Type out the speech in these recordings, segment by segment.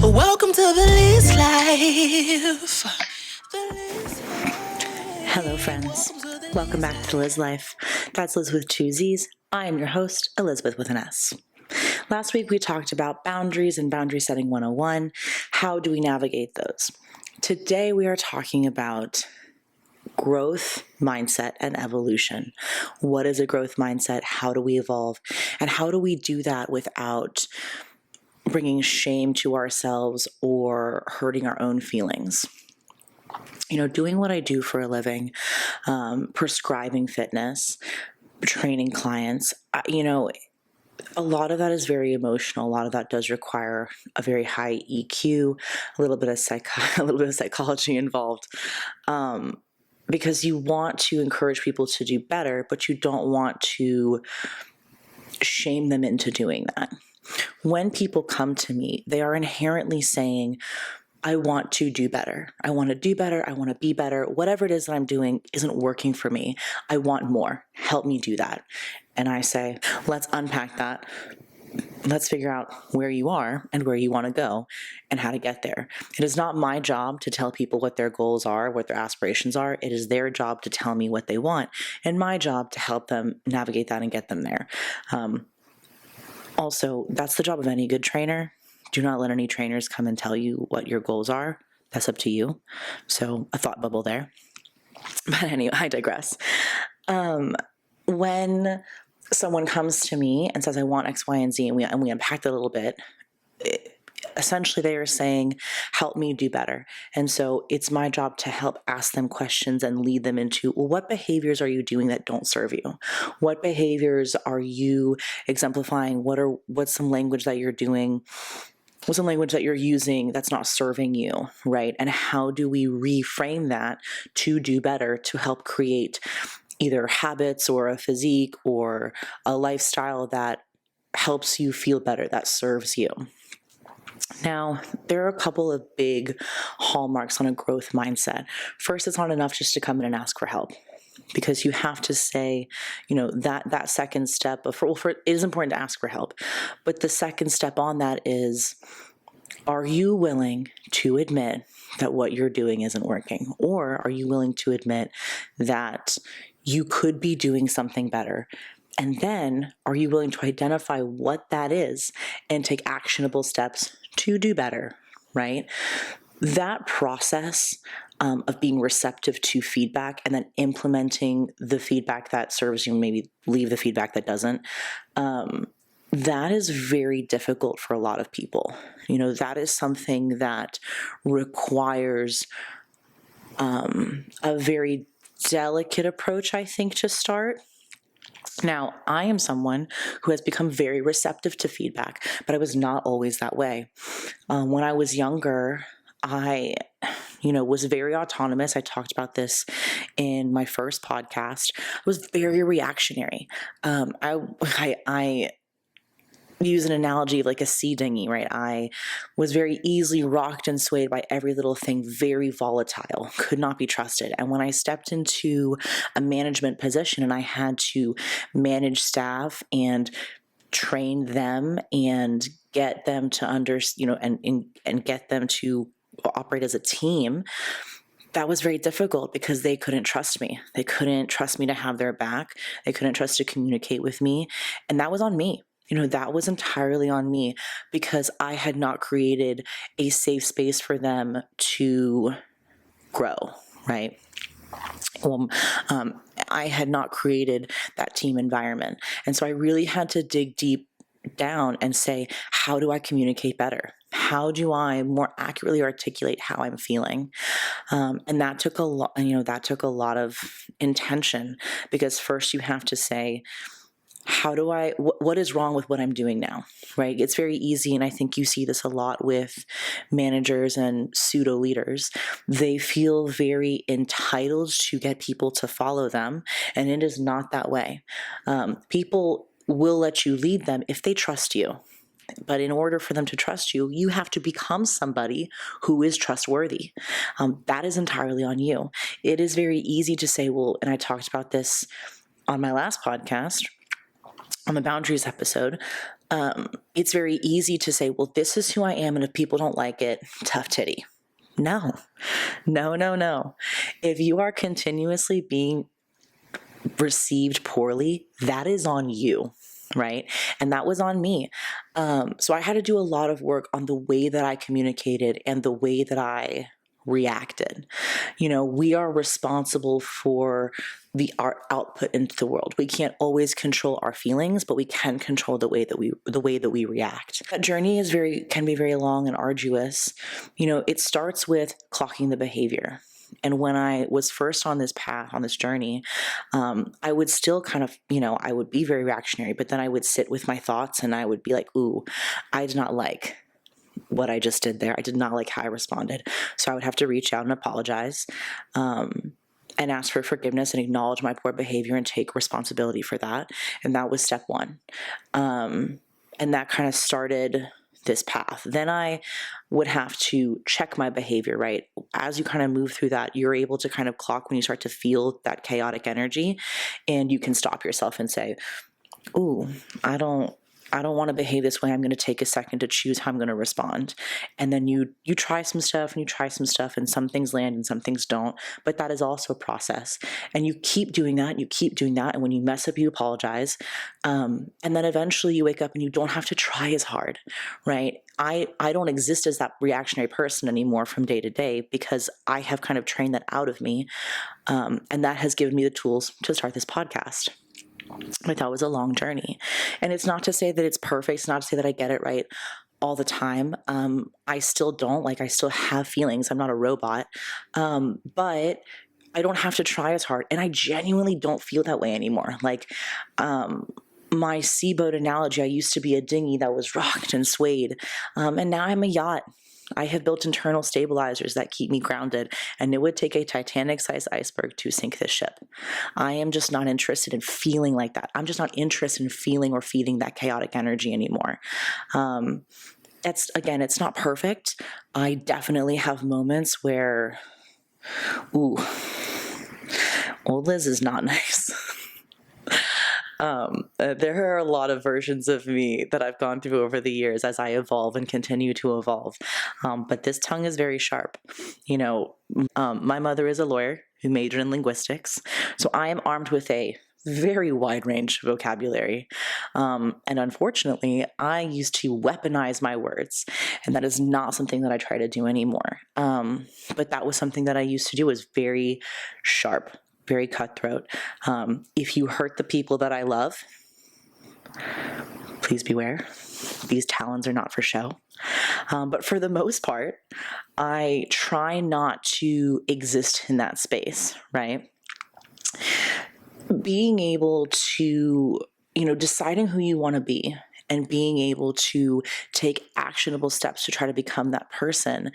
Welcome to the Lizz life. Hello, friends. Welcome back to Lizz Life. That's Liz with two Z's. I am your host, Elizabeth with an S. Last week, we talked about boundaries and boundary setting 101. How do we navigate those? Today, we are talking about growth mindset and evolution. What is a growth mindset? How do we evolve? And how do we do that without bringing shame to ourselves or hurting our own feelings? Doing what I do for a living, prescribing fitness, training clients, a lot of that is very emotional. A lot of that does require a very high EQ, a little bit of psychology involved, because you want to encourage people to do better, but you don't want to shame them into doing that. When people come to me, they are inherently saying, I want to do better. I want to do better. I want to be better. Whatever it is that I'm doing isn't working for me. I want more. Help me do that. And I say, let's unpack that. Let's figure out where you are and where you want to go and how to get there. It is not my job to tell people what their goals are, what their aspirations are. It is their job to tell me what they want, and my job to help them navigate that and get them there. Also, that's the job of any good trainer. Do not let any trainers come and tell you what your goals are. That's up to you. So a thought bubble there. But anyway, I digress. When someone comes to me and says, I want X, Y, and Z, and we unpack that a little bit, essentially they are saying, help me do better. And so it's my job to help ask them questions and lead them into, well, what behaviors are you doing that don't serve you? What behaviors are you exemplifying? What's some language that you're doing? What's some language that you're using that's not serving you, right? And how do we reframe that to do better, to help create either habits or a physique or a lifestyle that helps you feel better, that serves you? Now, there are a couple of big hallmarks on a growth mindset. First, it's not enough just to come in and ask for help, because you have to say, that second step it is important to ask for help. But the second step on that is, are you willing to admit that what you're doing isn't working? Or are you willing to admit that you could be doing something better? And then are you willing to identify what that is and take actionable steps to do better, right? That process of being receptive to feedback and then implementing the feedback that serves you, maybe leave the feedback that doesn't, that is very difficult for a lot of people. That is something that requires a very delicate approach, I think, to start. Now, I am someone who has become very receptive to feedback, but I was not always that way. When I was younger, I was very autonomous. I talked about this in my first podcast. I was very reactionary. I use an analogy of like a sea dinghy, right? I was very easily rocked and swayed by every little thing, very volatile, could not be trusted. And when I stepped into a management position and I had to manage staff and train them and get them to and get them to operate as a team, that was very difficult because they couldn't trust me. They couldn't trust me to have their back. They couldn't trust to communicate with me. And that was on me. That was entirely on me because I had not created a safe space for them to grow, right? I had not created that team environment. And so I really had to dig deep down and say, how do I communicate better? How do I more accurately articulate how I'm feeling? And that took a lot, of intention, because first you have to say, what is wrong with what I'm doing now, right? It's very easy, and I think you see this a lot with managers and pseudo leaders. They feel very entitled to get people to follow them, and it is not that way. People will let you lead them if they trust you. But in order for them to trust you, you have to become somebody who is trustworthy. That is entirely on you. It is very easy to say, well, and I talked about this on my last podcast, on the boundaries episode, it's very easy to say, well, this is who I am, and if people don't like it, tough titty. No, no, no, no. If you are continuously being received poorly, that is on you, right? And that was on me. So I had to do a lot of work on the way that I communicated and the way that I reacted. We are responsible for our output into the world. We can't always control our feelings, but we can control the way that we react. That journey can be very long and arduous. It starts with clocking the behavior. And when I was first on this path, on this journey, I would still kind of, I would be very reactionary, but then I would sit with my thoughts and I would be like, ooh, I did not like what I just did there. I did not like how I responded. So I would have to reach out and apologize, and ask for forgiveness and acknowledge my poor behavior and take responsibility for that. And that was step one. And that kind of started this path. Then I would have to check my behavior, right? As you kind of move through that, you're able to kind of clock when you start to feel that chaotic energy, and you can stop yourself and say, ooh, I don't want to behave this way. I'm going to take a second to choose how I'm going to respond. And then you try some stuff and some things land and some things don't. But that is also a process. And you keep doing that. And when you mess up, you apologize. And then eventually you wake up and you don't have to try as hard, right? I don't exist as that reactionary person anymore from day to day because I have kind of trained that out of me. And that has given me the tools to start this podcast. But that was a long journey. And it's not to say that it's perfect. It's not to say that I get it right all the time. I still don't. I still have feelings. I'm not a robot. But I don't have to try as hard. And I genuinely don't feel that way anymore. My seaboat analogy, I used to be a dinghy that was rocked and swayed. And now I'm a yacht. I have built internal stabilizers that keep me grounded, and it would take a Titanic-sized iceberg to sink this ship. I am just not interested in feeling like that. I'm just not interested in feeling or feeding that chaotic energy anymore. It's not perfect. I definitely have moments where, ooh, old Lizz is not nice. There are a lot of versions of me that I've gone through over the years as I evolve and continue to evolve. But this tongue is very sharp. My mother is a lawyer who majored in linguistics, so I am armed with a very wide range of vocabulary. And unfortunately, I used to weaponize my words, and that is not something that I try to do anymore. But that was something that I used to do, was very sharp, very cutthroat. If you hurt the people that I love, please beware. These talons are not for show. But for the most part, I try not to exist in that space, right? Being able to, deciding who you want to be and being able to take actionable steps to try to become that person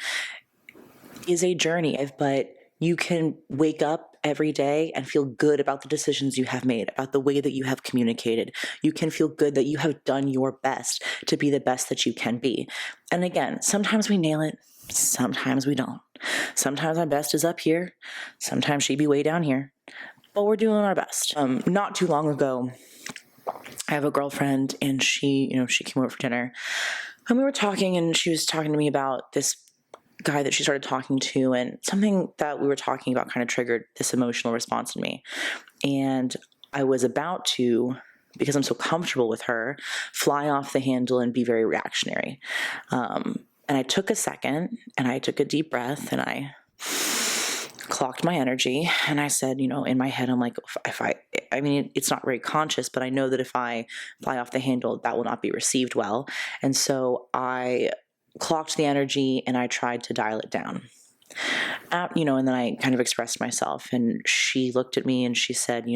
is a journey, but you can wake up every day and feel good about the decisions you have made, about the way that you have communicated. You can feel good that you have done your best to be the best that you can be. And again, sometimes we nail it, sometimes we don't. Sometimes our best is up here, sometimes she'd be way down here, but we're doing our best. Not too long ago, I have a girlfriend, and she came over for dinner, and we were talking, and she was talking to me about this guy that she started talking to, and something that we were talking about kind of triggered this emotional response in me. And I was about to, because I'm so comfortable with her, fly off the handle and be very reactionary. And I took a second, and I took a deep breath, and I clocked my energy, and I said, in my head, I'm like, it's not very conscious, but I know that if I fly off the handle, that will not be received well. And so I clocked the energy, and I tried to dial it down. And then I kind of expressed myself, and she looked at me and she said,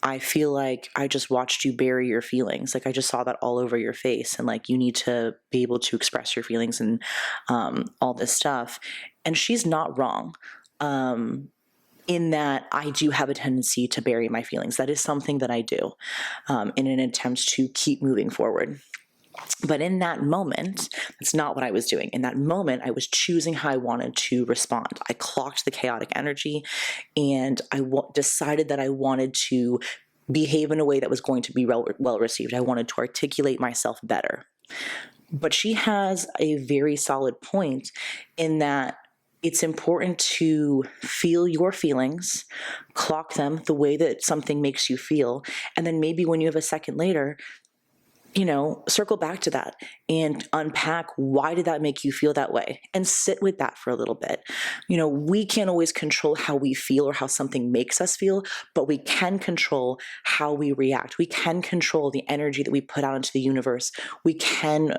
I feel like I just watched you bury your feelings. I just saw that all over your face, and you need to be able to express your feelings and all this stuff. And she's not wrong. In that I do have a tendency to bury my feelings. That is something that I do in an attempt to keep moving forward. But in that moment, that's not what I was doing. In that moment, I was choosing how I wanted to respond. I clocked the chaotic energy, and I decided that I wanted to behave in a way that was going to be well received. I wanted to articulate myself better. But she has a very solid point in that it's important to feel your feelings, clock them the way that something makes you feel, and then maybe when you have a second later, circle back to that and unpack, why did that make you feel that way? And sit with that for a little bit. We can't always control how we feel or how something makes us feel, but we can control how we react. We can control the energy that we put out into the universe. We can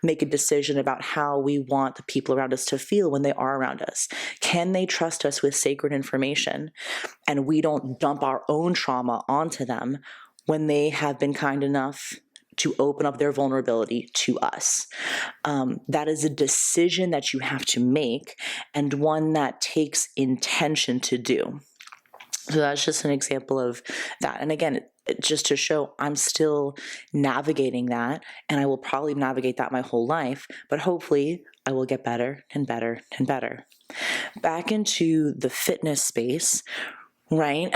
make a decision about how we want the people around us to feel when they are around us. Can they trust us with sacred information and we don't dump our own trauma onto them when they have been kind enough to open up their vulnerability to us? That is a decision that you have to make, and one that takes intention to do. So that's just an example of that. And again, just to show I'm still navigating that, and I will probably navigate that my whole life, but hopefully I will get better and better and better. Back into the fitness space, right?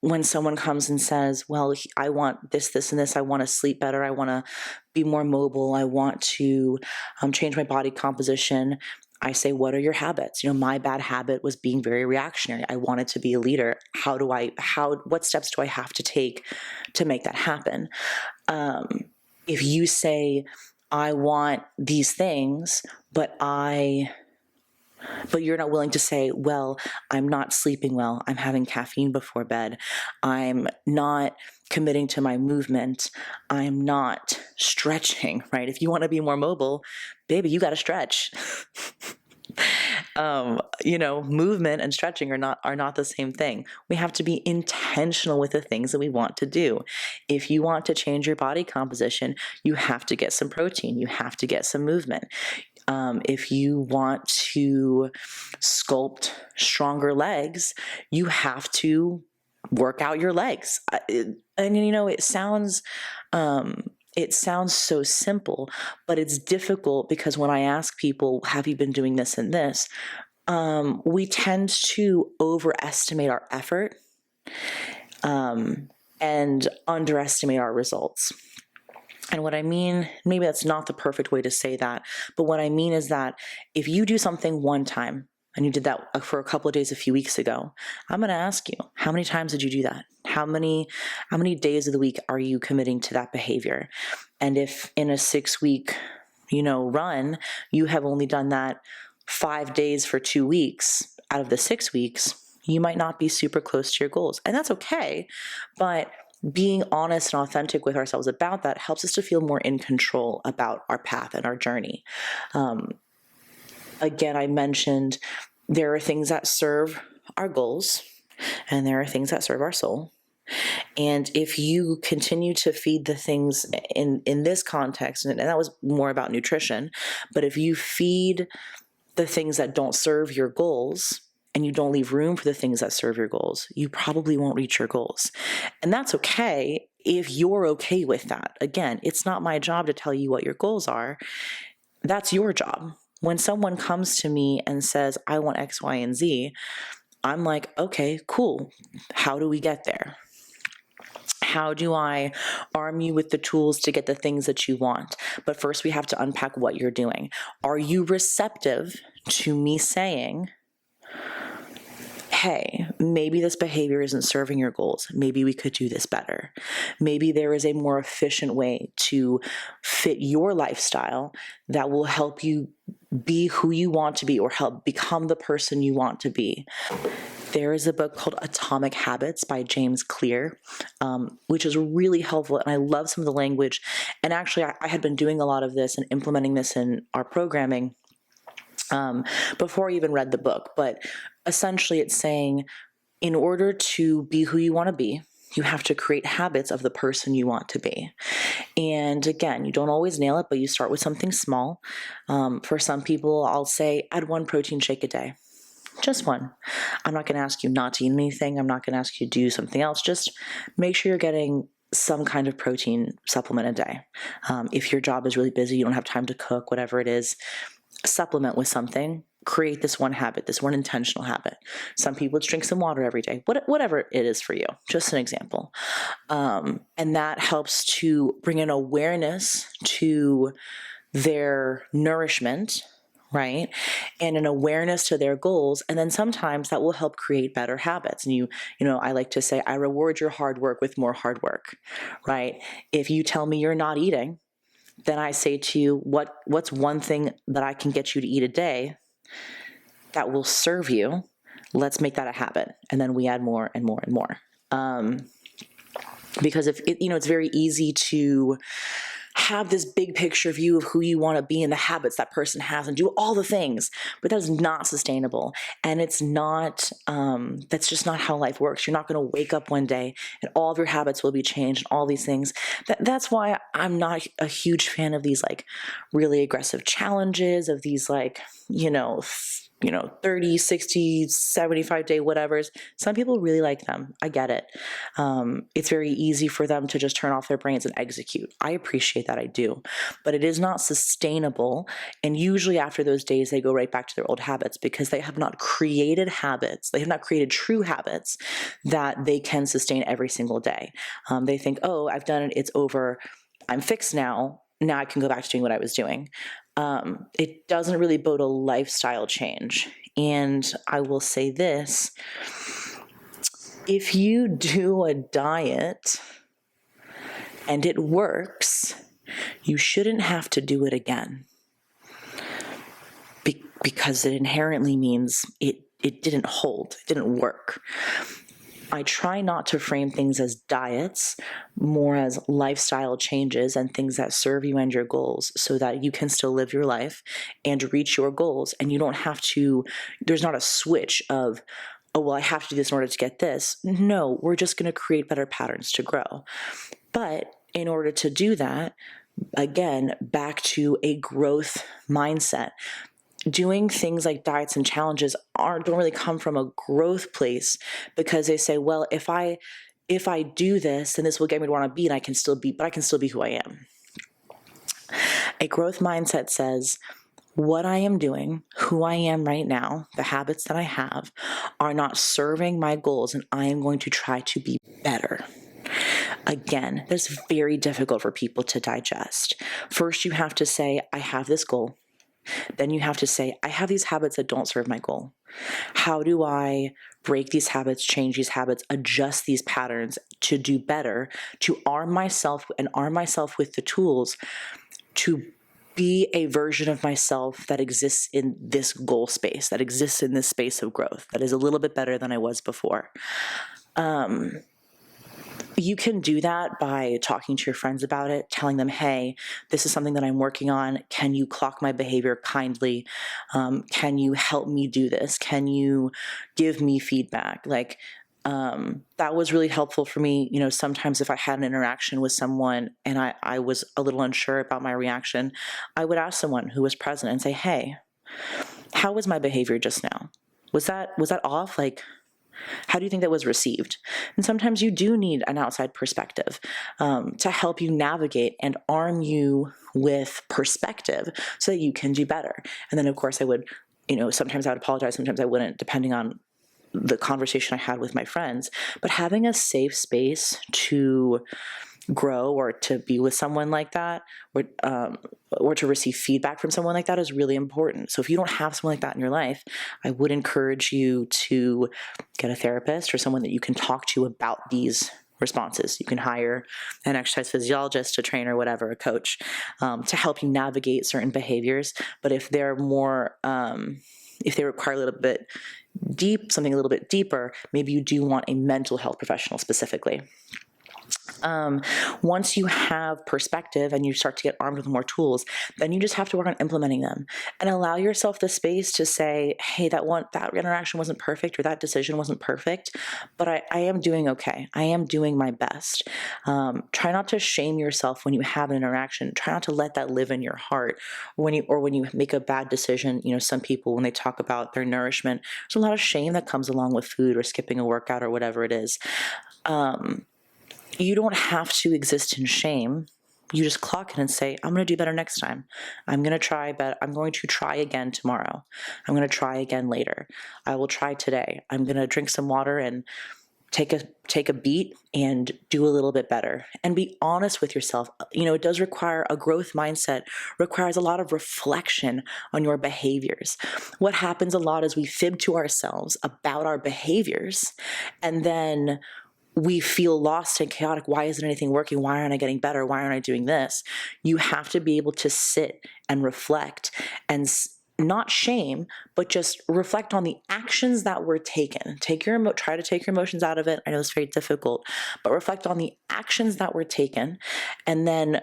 When someone comes and says, well, I want this, this, and this, I want to sleep better, I want to be more mobile, I want to change my body composition, I say, what are your habits? My bad habit was being very reactionary. I wanted to be a leader. What steps do I have to take to make that happen? If you say, I want these things, but you're not willing to say, well, I'm not sleeping well, I'm having caffeine before bed, I'm not committing to my movement, I'm not stretching, right? If you want to be more mobile, baby, you got to stretch. Movement and stretching are not the same thing. We have to be intentional with the things that we want to do. If you want to change your body composition, you have to get some protein, you have to get some movement. If you want to sculpt stronger legs, you have to work out your legs. It sounds so simple, but it's difficult because when I ask people, have you been doing this and this? We tend to overestimate our effort and underestimate our results. And what I mean, maybe that's not the perfect way to say that, but what I mean is that if you do something one time, and you did that for a couple of days a few weeks ago, I'm going to ask you, how many times did you do that? How many days of the week are you committing to that behavior? And if in a 6-week, run, you have only done that 5 days for 2 weeks out of the 6 weeks, you might not be super close to your goals. And that's okay. But being honest and authentic with ourselves about that helps us to feel more in control about our path and our journey. Again, I mentioned there are things that serve our goals and there are things that serve our soul. And if you continue to feed the things in this context, and that was more about nutrition, but if you feed the things that don't serve your goals and you don't leave room for the things that serve your goals, you probably won't reach your goals. And that's okay if you're okay with that. Again, it's not my job to tell you what your goals are. That's your job. When someone comes to me and says, I want X, Y, and Z, I'm like, okay, cool. How do we get there? How do I arm you with the tools to get the things that you want? But first we have to unpack what you're doing. Are you receptive to me saying, hey, maybe this behavior isn't serving your goals. Maybe we could do this better. Maybe there is a more efficient way to fit your lifestyle that will help you be who you want to be or help become the person you want to be. There is a book called Atomic Habits by James Clear, which is really helpful. And I love some of the language. And actually, I had been doing a lot of this and implementing this in our programming before I even read the book. But essentially, it's saying, in order to be who you want to be, you have to create habits of the person you want to be. And again, you don't always nail it, but you start with something small. For some people, I'll say, add 1 protein shake a day. Just 1. I'm not going to ask you not to eat anything. I'm not going to ask you to do something else. Just make sure you're getting some kind of protein supplement a day. If your job is really busy, you don't have time to cook, whatever it is, supplement with something. create this one habit, this one intentional habit. Some people drink some water every day, whatever it is for you, just an example. And that helps to bring an awareness to their nourishment, right? And an awareness to their goals. And then sometimes that will help create better habits. And I like to say, I reward your hard work with more hard work, right? If you tell me you're not eating, then I say to you, what's one thing that I can get you to eat a day that will serve you? Let's make that a habit. And then we add more and more and more. Because it's very easy to have this big picture view of who you want to be and the habits that person has and do all the things, but that is not sustainable. And it's not, that's just not how life works. You're not going to wake up one day and all of your habits will be changed and all these things. That's why I'm not a huge fan of these like really aggressive challenges, of these like, 30, 60, 75-day whatevers. Some people really like them. I get it. It's very easy for them to just turn off their brains and execute. I appreciate that. I do. But it is not sustainable. And usually after those days, they go right back to their old habits because they have not created habits. They have not created true habits that they can sustain every single day. They think, oh, I've done it. It's over. I'm fixed now. Now I can go back to doing what I was doing. It doesn't really bode a lifestyle change. And I will say this, if you do a diet and it works, you shouldn't have to do it again. Because it inherently means it didn't hold, it didn't work. I try not to frame things as diets, more as lifestyle changes and things that serve you and your goals so that you can still live your life and reach your goals. And you don't have to, there's not a switch of, oh, well, I have to do this in order to get this. No, we're just going to create better patterns to grow. But in order to do that, again, back to a growth mindset. Doing things like diets and challenges don't really come from a growth place because they say, well, if I do this, then this will get me to want to be, and I can still be who I am. A growth mindset says, what I am doing, who I am right now, the habits that I have are not serving my goals, and I am going to try to be better. Again, that's very difficult for people to digest. First, you have to say, I have this goal. Then you have to say, I have these habits that don't serve my goal. How do I break these habits, change these habits, adjust these patterns to do better, to arm myself with the tools to be a version of myself that exists in this goal space, that exists in this space of growth, that is a little bit better than I was before. You can do that by talking to your friends about it, telling them, hey, this is something that I'm working on. Can you clock my behavior kindly? Can you help me do this? Can you give me feedback? That was really helpful for me. Sometimes if I had an interaction with someone and I was a little unsure about my reaction, I would ask someone who was present and say, hey, how was my behavior just now? Was that off? How do you think that was received? And sometimes you do need an outside perspective to help you navigate and arm you with perspective so that you can do better. And then, of course, I would, sometimes I would apologize, sometimes I wouldn't, depending on the conversation I had with my friends. But having a safe space to grow or to be with someone like that, or to receive feedback from someone like that is really important. So if you don't have someone like that in your life, I would encourage you to get a therapist or someone that you can talk to about these responses. You can hire an exercise physiologist, a trainer, whatever, a coach, to help you navigate certain behaviors. But if they're more, if they require a little bit something a little bit deeper, maybe you do want a mental health professional specifically. Once you have perspective and you start to get armed with more tools, then you just have to work on implementing them and allow yourself the space to say, hey, that interaction wasn't perfect or that decision wasn't perfect, but I am doing okay. I am doing my best. Try not to shame yourself when you have an interaction. Try not to let that live in your heart. When you make a bad decision, some people, when they talk about their nourishment, there's a lot of shame that comes along with food or skipping a workout or whatever it is. You don't have to exist in shame You just clock it and say, I'm going to do better next time. I'm going to try, but I'm going to try again tomorrow. I'm going to try again later. I will try today. I'm going to drink some water and take a beat and do a little bit better, and be honest with yourself. It does require a growth mindset, requires a lot of reflection on your behaviors. What happens a lot is we fib to ourselves about our behaviors, and then we feel lost and chaotic. Why isn't anything working? Why aren't I getting better? Why aren't I doing this? You have to be able to sit and reflect and not shame, but just reflect on the actions that were taken. Try to take your emotions out of it. I know it's very difficult, but reflect on the actions that were taken, and then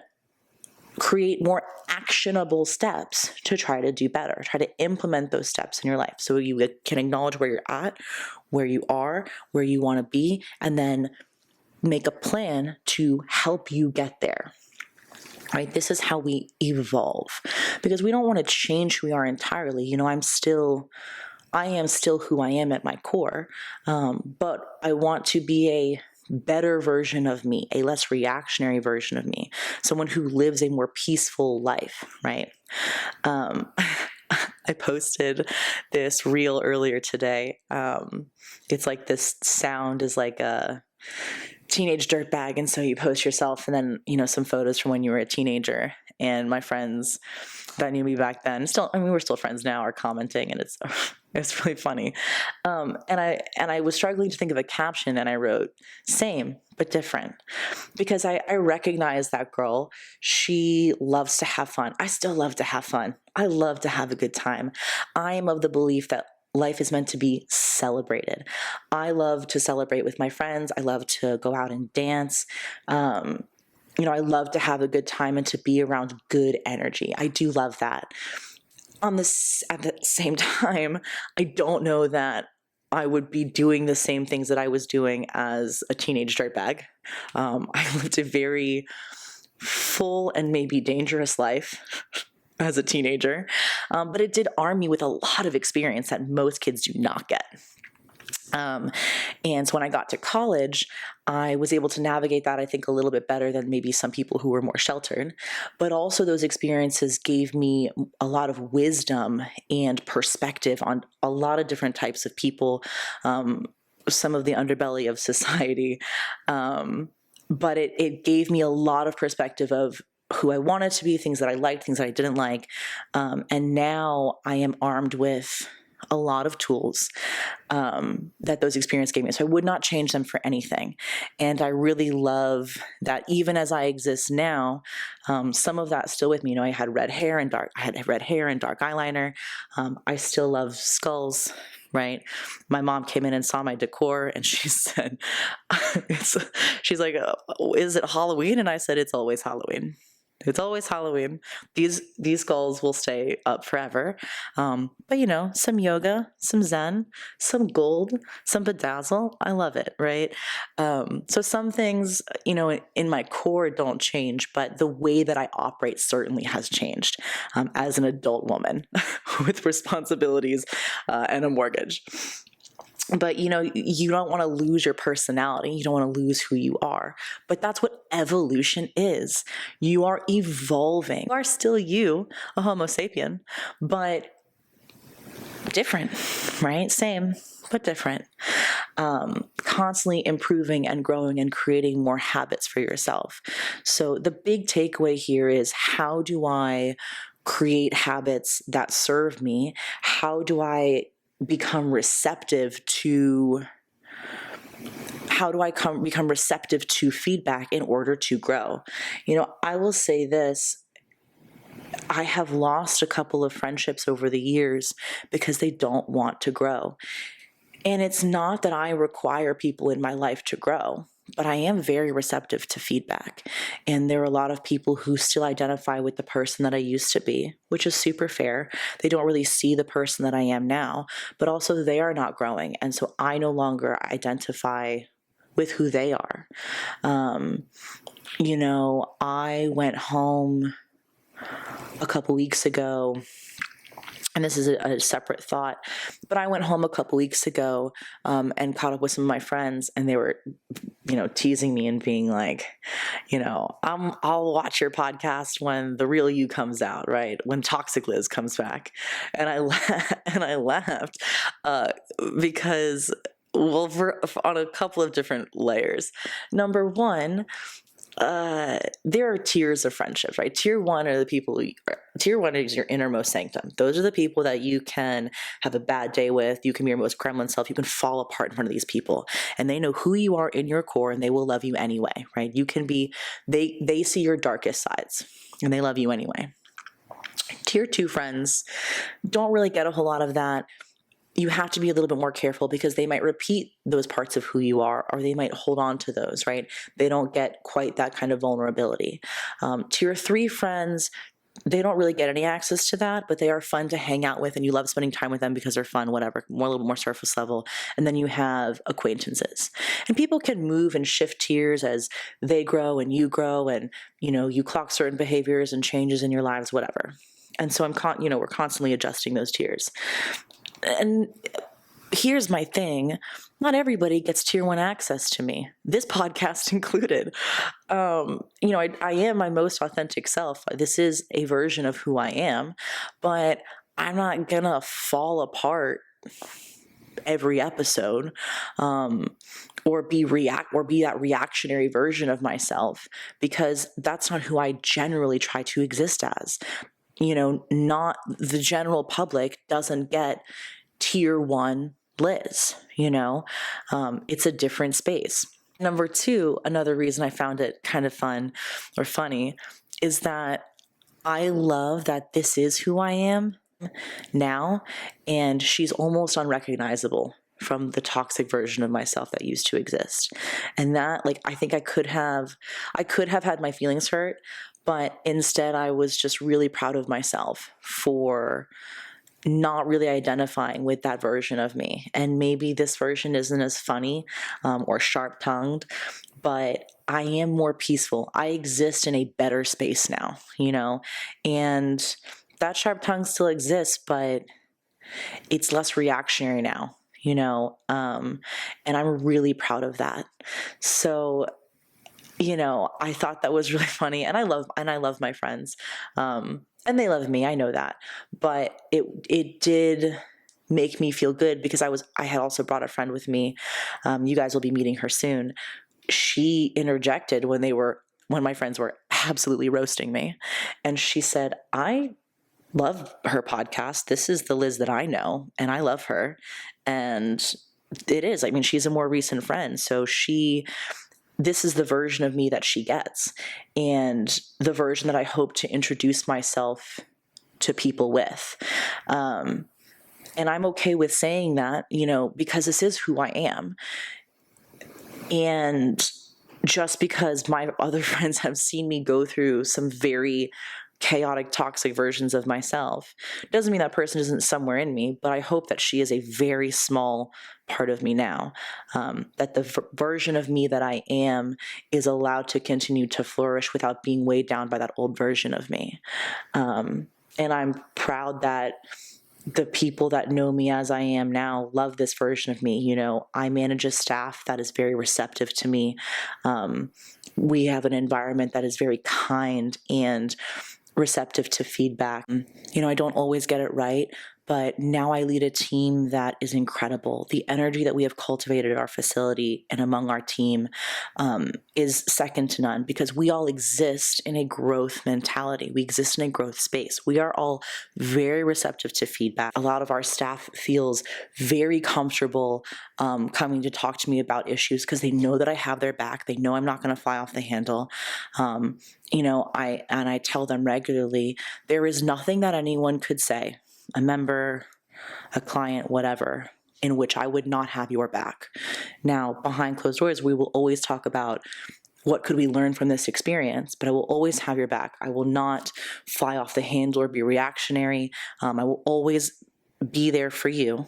create more actionable steps to try to do better. Try to implement those steps in your life so you can acknowledge where you're at, where you are, where you want to be, and then make a plan to help you get there. Right? This is how we evolve, because we don't want to change who we are entirely. I am still who I am at my core, but I want to be a better version of me, a less reactionary version of me, someone who lives a more peaceful life, right? I posted this reel earlier today. It's like this sound is like a teenage dirtbag, and so you post yourself and then some photos from when you were a teenager, and my friends that knew me back then we're still friends now, are commenting, and it's really funny. And I was struggling to think of a caption, and I wrote same but different, because I recognize that girl. She loves to have fun. I still love to have fun. I love to have a good time. I am of the belief that life is meant to be celebrated. I love to celebrate with my friends. I love to go out and dance. I love to have a good time and to be around good energy. I do love that. At the same time, I don't know that I would be doing the same things that I was doing as a teenage dirtbag. I lived a very full and maybe dangerous life as a teenager, but it did arm me with a lot of experience that most kids do not get. And so when I got to college, I was able to navigate that, I think, a little bit better than maybe some people who were more sheltered. But also those experiences gave me a lot of wisdom and perspective on a lot of different types of people, some of the underbelly of society. But it gave me a lot of perspective of who I wanted to be, things that I liked, things that I didn't like. And now I am armed with a lot of tools that those experiences gave me. So I would not change them for anything. And I really love that even as I exist now, some of that's still with me. I had red hair and dark eyeliner. I still love skulls. Right. My mom came in and saw my decor, and she said, she's like, is it Halloween? And I said, it's always Halloween. It's always Halloween. These skulls will stay up forever. But some yoga, some Zen, some gold, some bedazzle. I love it, right? So some things, in my core don't change, but the way that I operate certainly has changed as an adult woman with responsibilities and a mortgage. But, you don't want to lose your personality. You don't want to lose who you are. But that's what evolution is. You are evolving. You are still you, a Homo sapien, but different, right? Same, but different. Constantly improving and growing and creating more habits for yourself. So the big takeaway here is, how do I create habits that serve me? How do I become receptive to feedback in order to grow? I will say this. I have lost a couple of friendships over the years because they don't want to grow. And it's not that I require people in my life to grow, but I am very receptive to feedback. And there are a lot of people who still identify with the person that I used to be, which is super fair. They don't really see the person that I am now, but also they are not growing. And so I no longer identify with who they are. I went home a couple weeks ago and this is a separate thought, but I went home a couple weeks ago and caught up with some of my friends, and they were, teasing me and being like, I'll watch your podcast when the real you comes out, right? When Toxic Liz comes back, and I laughed because, well, on a couple of different layers. Number one, there are tiers of friendships, right? Tier one is your innermost sanctum. Those are the people that you can have a bad day with. You can be your most Kremlin self. You can fall apart in front of these people, and they know who you are in your core, and they will love you anyway, right? You can be, they see your darkest sides, and they love you anyway. Tier two friends don't really get a whole lot of that. You have to be a little bit more careful because they might repeat those parts of who you are, or they might hold on to those, right? They don't get quite that kind of vulnerability. Tier three friends, they don't really get any access to that, but they are fun to hang out with, and you love spending time with them because they're fun, whatever, a little more surface level. And then you have acquaintances. And people can move and shift tiers as they grow and, you clock certain behaviors and changes in your lives, whatever. And so we're constantly adjusting those tiers. And here's my thing. Not everybody gets tier one access to me, this podcast included. I am my most authentic self. This is a version of who I am, but I'm not gonna fall apart every episode, or be that reactionary version of myself, because that's not who I generally try to exist as. Not the general public doesn't get tier one Liz, it's a different space. Number two, another reason I found it kind of fun or funny is that I love that this is who I am now, and she's almost unrecognizable from the toxic version of myself that used to exist. And that, I think I could have had my feelings hurt, but instead I was just really proud of myself for not really identifying with that version of me. And maybe this version isn't as funny or sharp-tongued, but I am more peaceful. I exist in a better space now, and that sharp tongue still exists, but it's less reactionary now, and I'm really proud of that. So, I thought that was really funny, and I love my friends, and they love me. I know that, but it did make me feel good because I had also brought a friend with me. You guys will be meeting her soon. She interjected when my friends were absolutely roasting me, and she said, "I love her podcast. This is the Liz that I know, and I love her." And it is. She's a more recent friend, so this is the version of me that she gets, and the version that I hope to introduce myself to people with. And I'm okay with saying that, because this is who I am. And just because my other friends have seen me go through some very chaotic, toxic versions of myself doesn't mean that person isn't somewhere in me, but I hope that she is a very small part of me now, that the version of me that I am is allowed to continue to flourish without being weighed down by that old version of me. And I'm proud that the people that know me as I am now love this version of me. I manage a staff that is very receptive to me. We have an environment that is very kind and receptive to feedback. I don't always get it right, but now I lead a team that is incredible. The energy that we have cultivated at our facility and among our team is second to none, because we all exist in a growth mentality. We exist in a growth space. We are all very receptive to feedback. A lot of our staff feels very comfortable coming to talk to me about issues because they know that I have their back. They know I'm not going to fly off the handle. I tell them regularly, there is nothing that anyone could say, a member, a client, whatever, in which I would not have your back. Now, behind closed doors, we will always talk about what could we learn from this experience, but I will always have your back. I will not fly off the handle or be reactionary. I will always be there for you.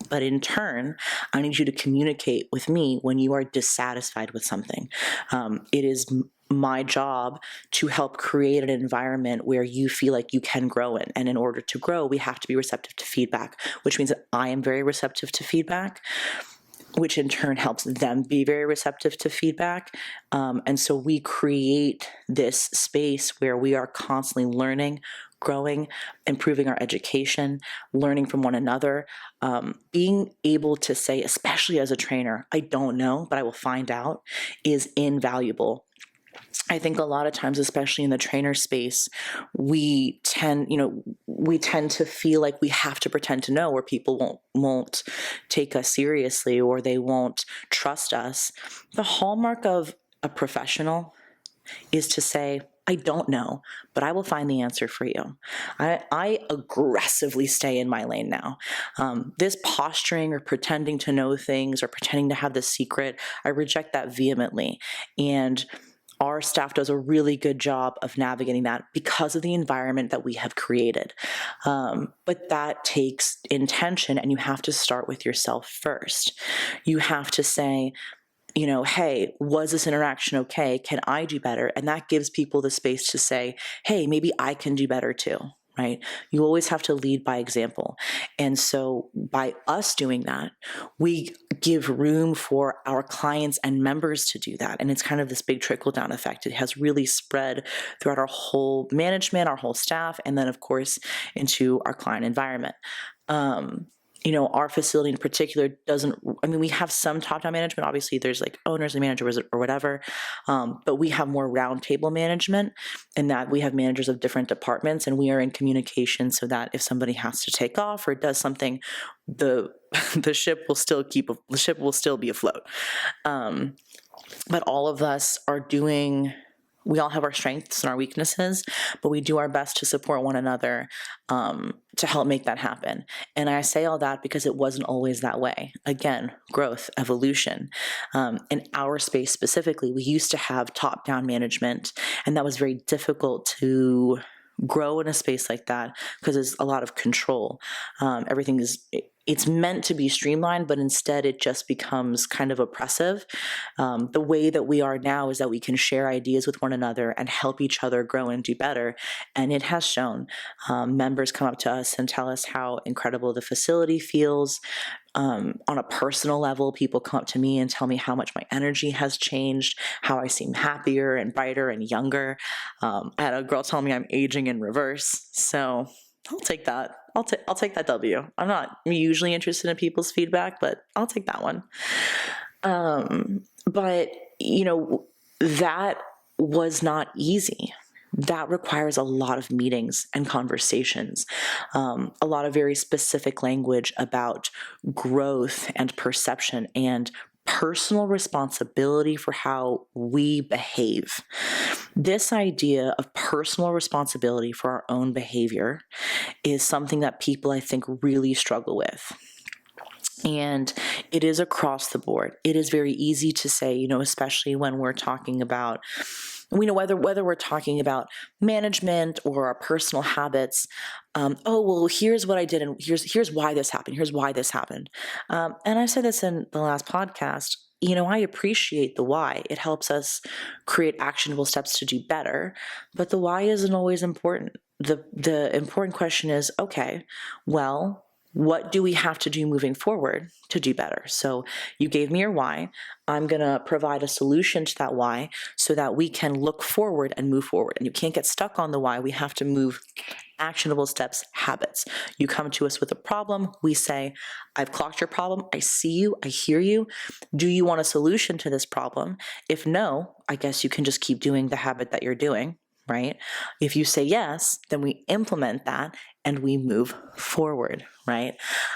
But in turn, I need you to communicate with me when you are dissatisfied with something. It is my job to help create an environment where you feel like you can grow in. And in order to grow, we have to be receptive to feedback, which means that I am very receptive to feedback, which in turn helps them be very receptive to feedback. And so we create this space where we are constantly learning, growing, improving our education, learning from one another, being able to say, especially as a trainer, I don't know, but I will find out, is invaluable. I think a lot of times, especially in the trainer space, we tend to feel like we have to pretend to know, or people won't take us seriously, or they won't trust us. The hallmark of a professional is to say, I don't know, but I will find the answer for you. I aggressively stay in my lane now. This posturing or pretending to know things or pretending to have the secret, I reject that vehemently. And our staff does a really good job of navigating that because of the environment that we have created. But that takes intention, and you have to start with yourself first. You have to say, hey, was this interaction okay? Can I do better? And that gives people the space to say, hey, maybe I can do better too. Right? You always have to lead by example. And so by us doing that, we give room for our clients and members to do that. And it's kind of this big trickle down effect. It has really spread throughout our whole management, our whole staff, and then of course into our client environment. Our facility in particular we have some top-down management. Obviously, there's like owners and managers or whatever, but we have more roundtable management in that we have managers of different departments, and we are in communication so that if somebody has to take off or does something, the ship will still be afloat. But all of us are we all have our strengths and our weaknesses, but we do our best to support one another to help make that happen. And I say all that because it wasn't always that way. Again, growth, evolution. In our space specifically, we used to have top-down management, and that was very difficult to grow in a space like that because there's a lot of control. It's meant to be streamlined, but instead it just becomes kind of oppressive. The way that we are now is that we can share ideas with one another and help each other grow and do better. And it has shown. Members come up to us and tell us how incredible the facility feels. On a personal level, people come up to me and tell me how much my energy has changed, how I seem happier and brighter and younger. I had a girl tell me I'm aging in reverse. So I'll take that. I'll take that W. I'm not usually interested in people's feedback, but I'll take that one. But that was not easy. That requires a lot of meetings and conversations, a lot of very specific language about growth and perception and personal responsibility for how we behave. This idea of personal responsibility for our own behavior is something that people, I think, really struggle with. And it is across the board. It is very easy to say, especially when we're talking about, whether we're talking about management or our personal habits. Here's what I did, and here's why this happened. Here's why this happened. And I said this in the last podcast. I appreciate the why. It helps us create actionable steps to do better, but the why isn't always important. The important question is, okay, well, what do we have to do moving forward to do better? So you gave me your why. I'm going to provide a solution to that why so that we can look forward and move forward. And you can't get stuck on the why. We have to move actionable steps, habits. You come to us with a problem. We say, I've clocked your problem. I see you. I hear you. Do you want a solution to this problem? If no, I guess you can just keep doing the habit that you're doing, right? If you say yes, then we implement that and we move forward, right?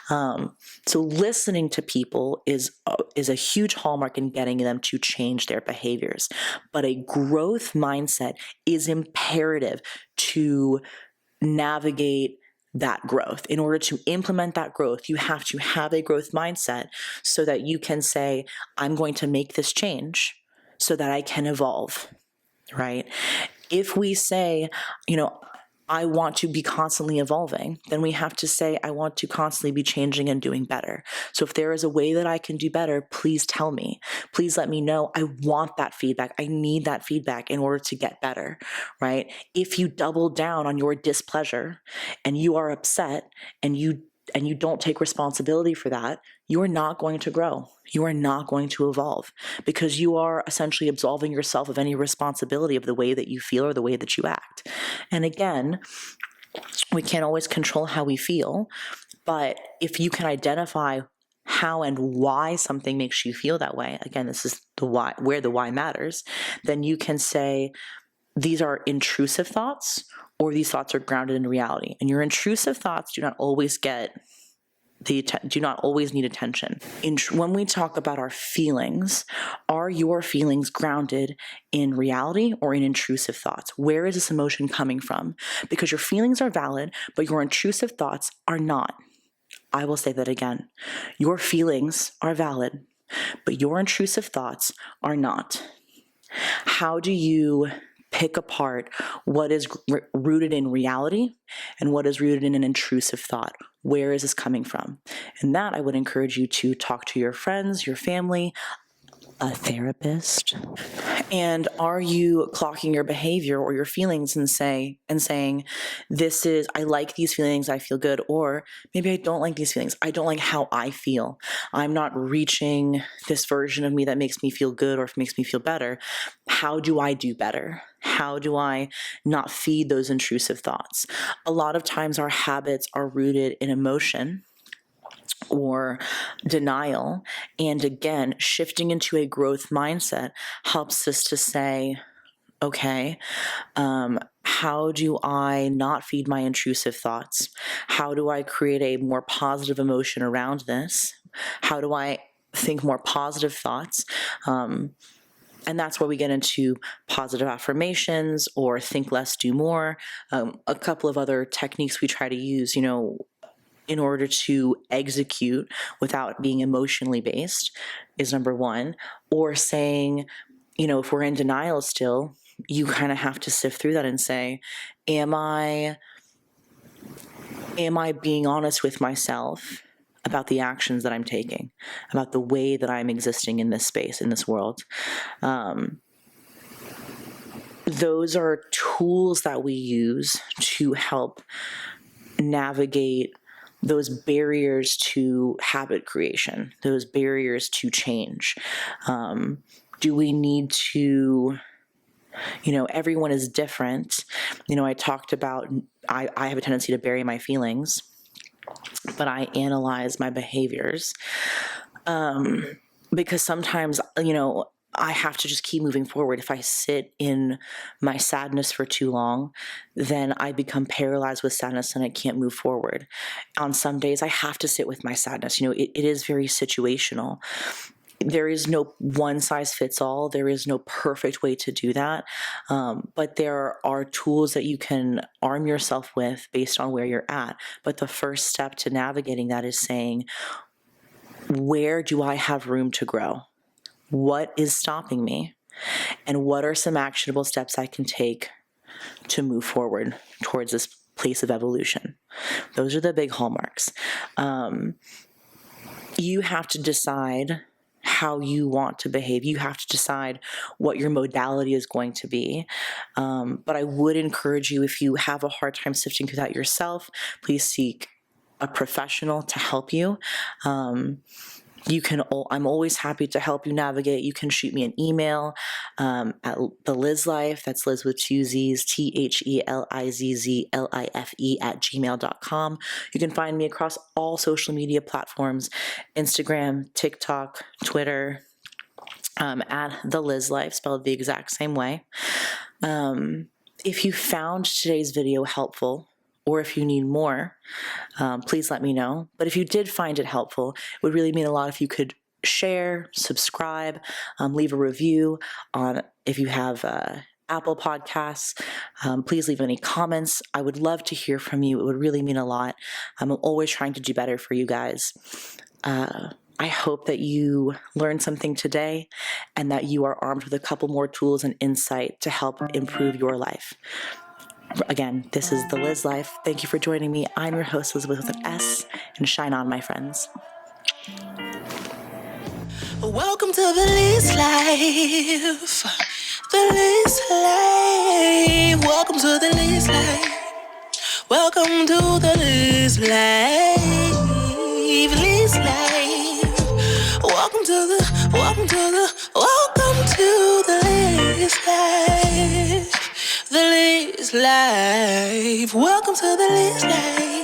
So listening to people is a huge hallmark in getting them to change their behaviors. But a growth mindset is imperative to navigate that growth. In order to implement that growth, you have to have a growth mindset so that you can say, I'm going to make this change so that I can evolve, right? If we say, I want to be constantly evolving, then we have to say, I want to constantly be changing and doing better. So if there is a way that I can do better, please tell me. Please let me know. I want that feedback. I need that feedback in order to get better, right? If you double down on your displeasure and you are upset and you don't take responsibility for that, you are not going to grow. You are not going to evolve, because you are essentially absolving yourself of any responsibility of the way that you feel or the way that you act. And again, we can't always control how we feel, but if you can identify how and why something makes you feel that way, again, this is the why, where the why matters, then you can say, these are intrusive thoughts, or these thoughts are grounded in reality. And your intrusive thoughts do not always need attention. When we talk about our feelings, are your feelings grounded in reality or in intrusive thoughts? Where is this emotion coming from? Because your feelings are valid, but your intrusive thoughts are not. I will say that again. Your feelings are valid, but your intrusive thoughts are not. How do you pick apart what is rooted in reality and what is rooted in an intrusive thought? Where is this coming from? And that I would encourage you to talk to your friends, your family, a therapist. And are you clocking your behavior or your feelings and saying, this is, I like these feelings, I feel good, or maybe I don't like these feelings. I don't like how I feel. I'm not reaching this version of me that makes me feel good or makes me feel better. How do I do better? How do I not feed those intrusive thoughts? A lot of times our habits are rooted in emotion or denial. And again, shifting into a growth mindset helps us to say, okay, how do I not feed my intrusive thoughts? How do I create a more positive emotion around this? How do I think more positive thoughts? And that's where we get into positive affirmations or think less, do more. A couple of other techniques we try to use, in order to execute without being emotionally based is number one. Or saying, if we're in denial still, you kind of have to sift through that and say, am I being honest with myself about the actions that I'm taking, about the way that I'm existing in this space, in this world? Those are tools that we use to help navigate those barriers to habit creation, those barriers to change. Do we need to, everyone is different. I talked about, I have a tendency to bury my feelings, but I analyze my behaviors. Because sometimes, I have to just keep moving forward. If I sit in my sadness for too long, then I become paralyzed with sadness and I can't move forward. On some days, I have to sit with my sadness. It is very situational. There is no one size fits all. There is no perfect way to do that. But there are tools that you can arm yourself with based on where you're at. But the first step to navigating that is saying, where do I have room to grow? What is stopping me? And what are some actionable steps I can take to move forward towards this place of evolution? Those are the big hallmarks. You have to decide how you want to behave. You have to decide what your modality is going to be. But I would encourage you, if you have a hard time sifting through that yourself, please seek a professional to help you. I'm always happy to help you navigate. You can shoot me an email at the Lizz Life. That's Liz with two Z's, THELIZZLIFE@gmail.com. You can find me across all social media platforms, Instagram, TikTok, Twitter, at the Lizz Life, spelled the exact same way. If you found today's video helpful, or if you need more, please let me know. But if you did find it helpful, it would really mean a lot if you could share, subscribe, leave a review on, if you have Apple Podcasts. Please leave any comments. I would love to hear from you. It would really mean a lot. I'm always trying to do better for you guys. I hope that you learned something today and that you are armed with a couple more tools and insight to help improve your life. Again, this is The Lizz Life. Thank you for joining me. I'm your host, Elizabeth with an S, and shine on, my friends. Welcome to the Lizz Life. The Lizz Life. Welcome to the Lizz Life. Welcome to the Lizz Life. Lizz Life. Welcome to the Lizz Life. The Lizz Life. Welcome to the Lizz Life.